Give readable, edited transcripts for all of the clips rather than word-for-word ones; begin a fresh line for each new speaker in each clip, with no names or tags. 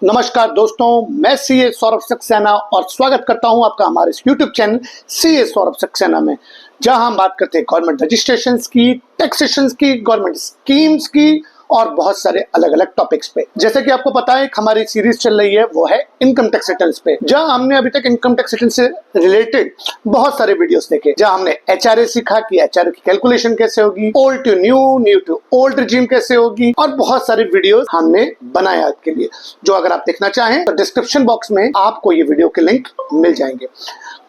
नमस्कार दोस्तों, मैं सीए सौरभ सक्सेना और स्वागत करता हूं आपका हमारे इस YouTube channel CA Saurabh Saxena में, जहां हम बात करते हैं गवर्नमेंट रजिस्ट्रेशंस की, टैक्सेशंस की, गवर्नमेंट स्कीम्स की और बहुत सारे अलग अलग टॉपिक्स पे। जैसे कि आपको पता है हमारी सीरीज चल रही है वो है इनकम टैक्स रिटर्न्स पे, जहां हमने अभी तक इनकम टैक्स रिटर्न से रिलेटेड बहुत सारे वीडियोस देखे, जहां हमने एचआरए सीखा कि एचआरए की कैलकुलेशन कैसे होगी, old to new, new to old regime कैसे होगी, और बहुत सारे वीडियोस हमने बनाए आपके लिए। जो अगर आप देखना चाहें तो डिस्क्रिप्शन बॉक्स में आपको ये वीडियो के लिंक मिल जाएंगे।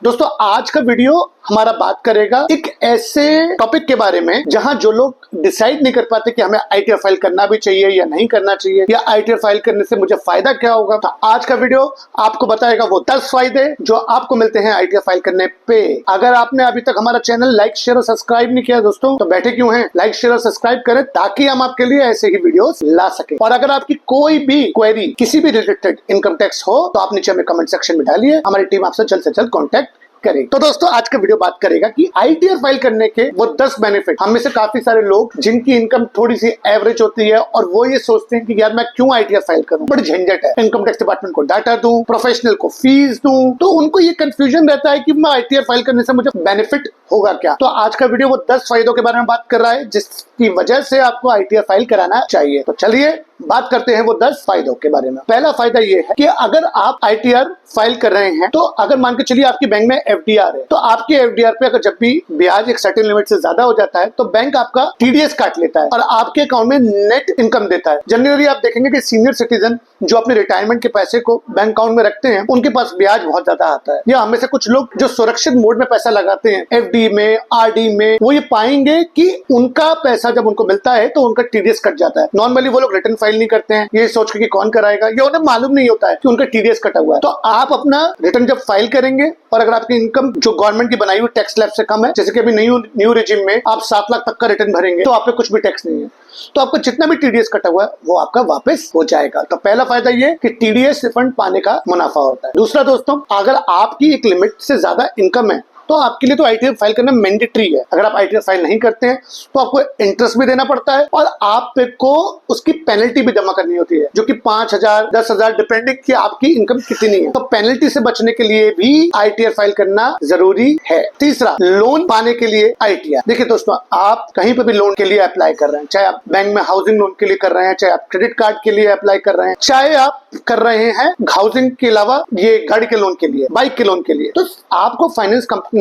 दोस्तों, आज का वीडियो हमारा बात करेगा एक ऐसे टॉपिक के बारे में जहां जो लोग डिसाइड नहीं कर पाते कि हमें आईटीआर फाइल करना भी चाहिए या नहीं करना चाहिए, या आईटीआर फाइल करने से मुझे फायदा क्या होगा। तो आज का वीडियो आपको बताएगा वो 10 फायदे जो आपको मिलते हैं आईटीआर फाइल करने पे। अगर आपने अभी तक हमारा चैनल लाइक शेयर और सब्सक्राइब नहीं किया दोस्तों, तो बैठे क्यों हैं, लाइक शेयर और सब्सक्राइब करें ताकि हम आपके लिए ऐसे ही वीडियोस ला सके। और अगर आपकी कोई भी क्वेरी किसी भी रिलेटेड इनकम टैक्स हो तो आप नीचे हमें कमेंट सेक्शन में डालिए, हमारी टीम आपसे जल्द से जल्द कॉन्टेक्ट करें। तो दोस्तों, आज का वीडियो बात करेगा कि आईटीआर फाइल करने के वो 10 बेनिफिट। हम में से काफी सारे लोग जिनकी इनकम थोड़ी सी एवरेज होती है और वो ये सोचते हैं कि यार मैं क्यों आईटीआर फाइल करूं, बड़ी झंझट है, इनकम टैक्स डिपार्टमेंट को डाटा दूं, प्रोफेशनल को फीस दूं, तो उनको ये कंफ्यूजन रहता है कि मैं आईटीआर फाइल करने से मुझे बेनिफिट होगा क्या। तो आज का वीडियो वो 10 फायदों के बारे में बात कर रहा है जिसकी वजह से आपको आईटीआर फाइल कराना चाहिए। तो चलिए बात करते हैं वो 10 फायदों के बारे में। पहला फायदा ये है कि अगर आप आईटीआर फाइल कर रहे हैं तो अगर मान के चलिए आपकी बैंक में एफडीआर है, तो आपके एफडीआर पे अगर जब भी ब्याज एक सर्टेन लिमिट से ज्यादा हो जाता है तो बैंक आपका टीडीएस काट लेता है और आपके अकाउंट में नेट इनकम देता है। जनरली आप देखेंगे कि सीनियर सिटीजन जो अपने रिटायरमेंट के पैसे को बैंक अकाउंट में रखते हैं उनके पास ब्याज बहुत ज्यादा आता है। या हमें से कुछ लोग जो सुरक्षित मोड में पैसा लगाते हैं एफडी में, आरडी में, वो ये पाएंगे कि उनका पैसा जब उनको मिलता है तो उनका टीडीएस कट जाता है। नॉर्मली वो लोग रिटर्न फाइल नहीं करते हैं, ये सोच के कि कौन कराएगा, ये उन्हें मालूम नहीं होता है कि उनका टीडीएस कटा हुआ है। तो आप अपना रिटर्न जब फाइल करेंगे और अगर आपकी इनकम जो गवर्नमेंट की बनाई हुई टैक्स स्लैब से कम है, जैसे कि अभी न्यू रिजिम में आप 7 लाख तक का रिटर्न भरेंगे तो आप पे कुछ भी टैक्स नहीं है, तो आपको जितना भी टीडीएस कटा हुआ है वो आपका वापस हो जाएगा। तो पहला फायदा ये कि टीडीएस रिफंड पाने का मुनाफा होता है। दूसरा दोस्तों, अगर आपकी एक लिमिट से ज्यादा इनकम है तो आपके लिए तो आईटीआर फाइल करना मैंडेटरी है। अगर आप आईटीआर फाइल नहीं करते हैं तो आपको इंटरेस्ट भी देना पड़ता है और आपको उसकी पेनल्टी भी जमा करनी होती है, जो कि 5,000 10,000 डिपेंडिंग कि आपकी इनकम कितनी है। तो पेनल्टी से बचने के लिए भी आईटीआर फाइल करना जरूरी है। तीसरा, लोन पाने के लिए आईटीआर। देखिए दोस्तों, आप कहीं पर भी लोन के लिए अप्लाई कर रहे हैं, चाहे आप बैंक में हाउसिंग लोन के लिए कर रहे हैं, चाहे आप क्रेडिट कार्ड के लिए अप्लाई कर रहे हैं, चाहे आप कर रहे हैं हाउसिंग के अलावा ये गाड़ी के लोन के लिए, बाइक के लोन के लिए, तो आपको फाइनेंस कंपनी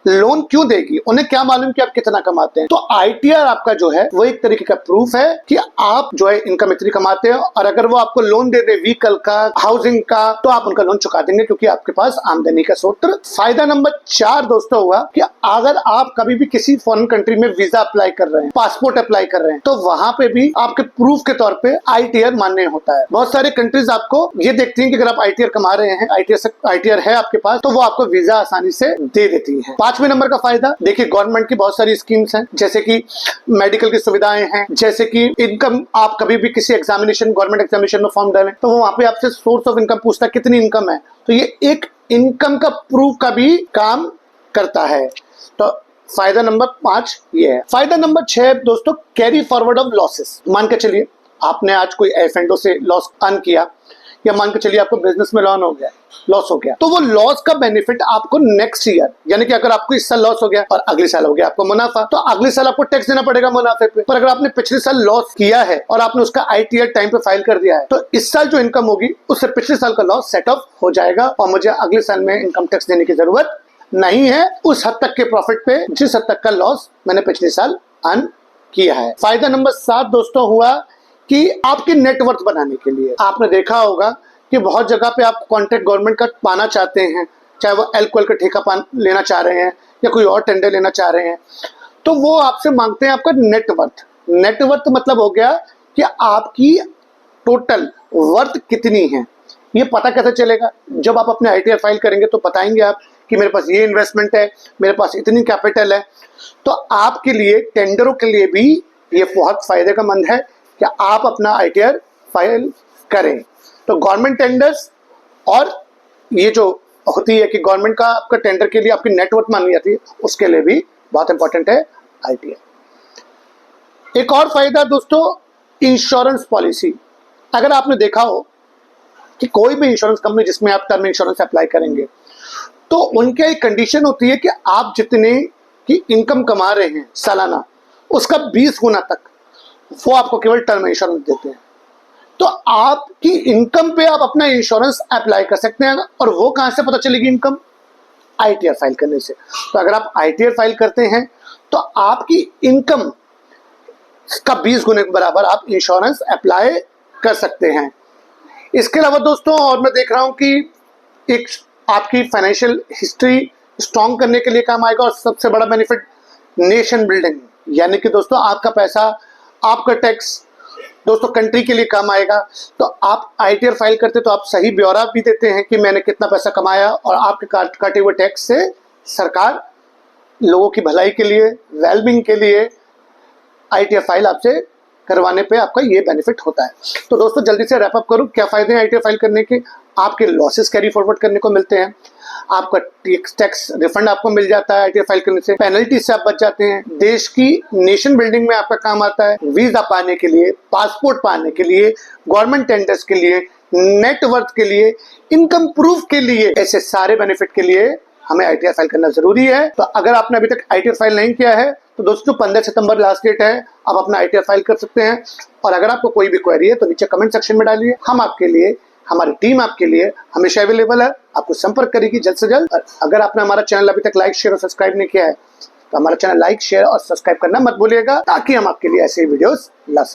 लोन क्यों देगी? उन्हें क्या मालूम कि आप कितना कमाते हैं। तो आईटीआर आपका जो है वो एक तरीके का प्रूफ है कि आप जो है इनकम इतनी कमाते हैं, और अगर वो आपको लोन दे दे व्हीकल का, हाउसिंग का, तो आप उनका लोन चुका देंगे क्योंकि आपके पास आमदनी का स्रोत। फायदा नंबर 4 दोस्तों हुआ कि अगर आप कभी भी किसी फॉरेन कंट्री में वीजा अप्लाई कर रहे हैं, पासपोर्ट अप्लाई कर रहे हैं, तो वहां पे भी आपके प्रूफ के तौर पे आईटीआर मान्य होता है। बहुत सारे कंट्रीज आपको ये देखती हैं कि अगर आप आईटीआर कमा रहे हैं, आईटीआर है आपके पास, तो वो आपको वीजा आसानी से दे देती है। 5वें नंबर का फायदा, देखिए गवर्नमेंट की बहुत सारी स्कीम्स हैं, जैसे कि मेडिकल की सुविधाएं हैं, जैसे कि इनकम, आप कभी भी किसी एग्जामिनेशन, गवर्नमेंट एग्जामिनेशन में फॉर्म डालें तो वो वहां पे आपसे सोर्स ऑफ इनकम पूछता है कितनी इनकम है, तो ये एक इनकम का प्रूफ का भी काम करता है। तो फायदा नंबर 5 ये है। फायदा नंबर 6 दोस्तों, कैरी फॉरवर्ड ऑफ लॉसेस। मान के चलिए आपने आज कोई एफएंडो से लॉस अर्न किया, या मान के चलिए आपको बिजनेस में लॉस हो गया, तो वो लॉस का बेनिफिट आपको नेक्स्ट ईयर, यानी कि अगर आपको इस साल लॉस हो गया और अगले साल हो गया आपको मुनाफा, तो अगले साल आपको टैक्स देना पड़ेगा मुनाफे पे। पर अगर आपने पिछले साल लॉस किया है और आपने उसका आईटीआर टाइम पे फाइल कर दिया है, तो इस साल जो इनकम होगी उससे पिछले साल का लॉस सेट ऑफ हो जाएगा और मुझे अगले साल में इनकम टैक्स देने की जरूरत नहीं है उस हद तक के प्रॉफिट पे जिस हद तक का लॉस मैंने पिछले साल अर्न किया है। फायदा नंबर 7 दोस्तों हुआ कि आपके नेटवर्थ बनाने के लिए। आपने देखा होगा कि बहुत जगह पे आप कॉन्ट्रैक्ट गवर्नमेंट का पाना चाहते हैं, चाहे वो एल्कोहल का ठेका लेना चाह रहे हैं या कोई और टेंडर लेना चाह रहे हैं, तो वो आपसे मांगते हैं आपका नेटवर्थ। नेटवर्थ मतलब हो गया कि आपकी टोटल वर्थ कितनी है। ये पता कैसे चलेगा? जब आप अपने आईटीआर फाइल करेंगे तो बताएंगे आप कि मेरे पास ये इन्वेस्टमेंट है, मेरे पास इतनी कैपिटल है। तो आपके लिए, टेंडरों के लिए भी ये बहुत फायदेमंद है कि आप अपना आईटीआर फाइल करें। तो गवर्नमेंट टेंडर्स, और ये जो होती है कि गवर्नमेंट का आपका टेंडर के लिए आपकी नेटवर्थ मानी जाती है, उसके लिए भी बहुत इंपॉर्टेंट है आईटीआर। एक और फायदा दोस्तों, इंश्योरेंस पॉलिसी। अगर आपने देखा हो कि कोई भी इंश्योरेंस कंपनी जिसमें आप टर्म इंश्योरेंस अप्लाई करेंगे तो उनके एक कंडीशन होती है कि आप जितने की इनकम कमा रहे हैं सालाना उसका 20 गुना तक वो आपको केवल टर्म इंश्योरेंस देते हैं। तो आपकी इनकम पे आप अपना इंश्योरेंस अप्लाई कर सकते हैं। और वो कहां से पता चलेगी इनकम? आईटीआर फाइल करने से। तो अगर आप आईटीआर फाइल करते हैं तो आपकी इनकम का 20 गुने के बराबर आप इंश्योरेंस अप्लाई कर सकते हैं। इसके अलावा दोस्तों और मैं देख रहा हूं कि एक आपकी फाइनेंशियल हिस्ट्री स्ट्रॉन्ग करने के लिए काम आएगा। और सबसे बड़ा बेनिफिट नेशन बिल्डिंग, यानी कि दोस्तों आपका पैसा, आपका टैक्स दोस्तों कंट्री के लिए काम आएगा। तो आप आईटीआर फाइल करते तो आप सही ब्यौरा भी देते हैं कि मैंने कितना पैसा कमाया, और आपके काटे हुए टैक्स से सरकार लोगों की भलाई के लिए, वेलबींग के लिए आईटीआर फाइल आपसे करवाने पे आपका ये बेनिफिट होता है। तो दोस्तों जल्दी से रैप अप करूं, क्या फायदे हैं आईटीआर फाइल करने के? आपके लॉसेस कैरी फॉरवर्ड करने को मिलते हैं, आपका टैक्स रिफंड आपको मिल जाता है आईटीआर फाइल करने से, पेनल्टी से आप बच जाते हैं, देश की नेशन बिल्डिंग में आपका काम आता है, वीजा पाने के लिए, पासपोर्ट पाने के लिए, गवर्नमेंट टेंडर्स के लिए, नेटवर्थ के लिए, इनकम प्रूफ के लिए, ऐसे सारे बेनिफिट के लिए हमें आईटीआर फाइल करना जरूरी है। तो अगर आपने अभी तक आईटीआर फाइल नहीं किया है तो दोस्तों 15 सितंबर लास्ट डेट है, आप अपना आईटीआर फाइल कर सकते हैं। और अगर आपको कोई भी क्वेरी है तो नीचे कमेंट सेक्शन में डालिए, हम आपके लिए, हमारी टीम आपके लिए हमेशा अवेलेबल है, आपको संपर्क करेगी जल्द से जल्द। और अगर आपने हमारा चैनल अभी तक लाइक शेयर और सब्सक्राइब नहीं किया है तो हमारा चैनल लाइक शेयर और सब्सक्राइब करना मत भूलिएगा, ताकि हम आपके लिए ऐसे वीडियोस ला सकें।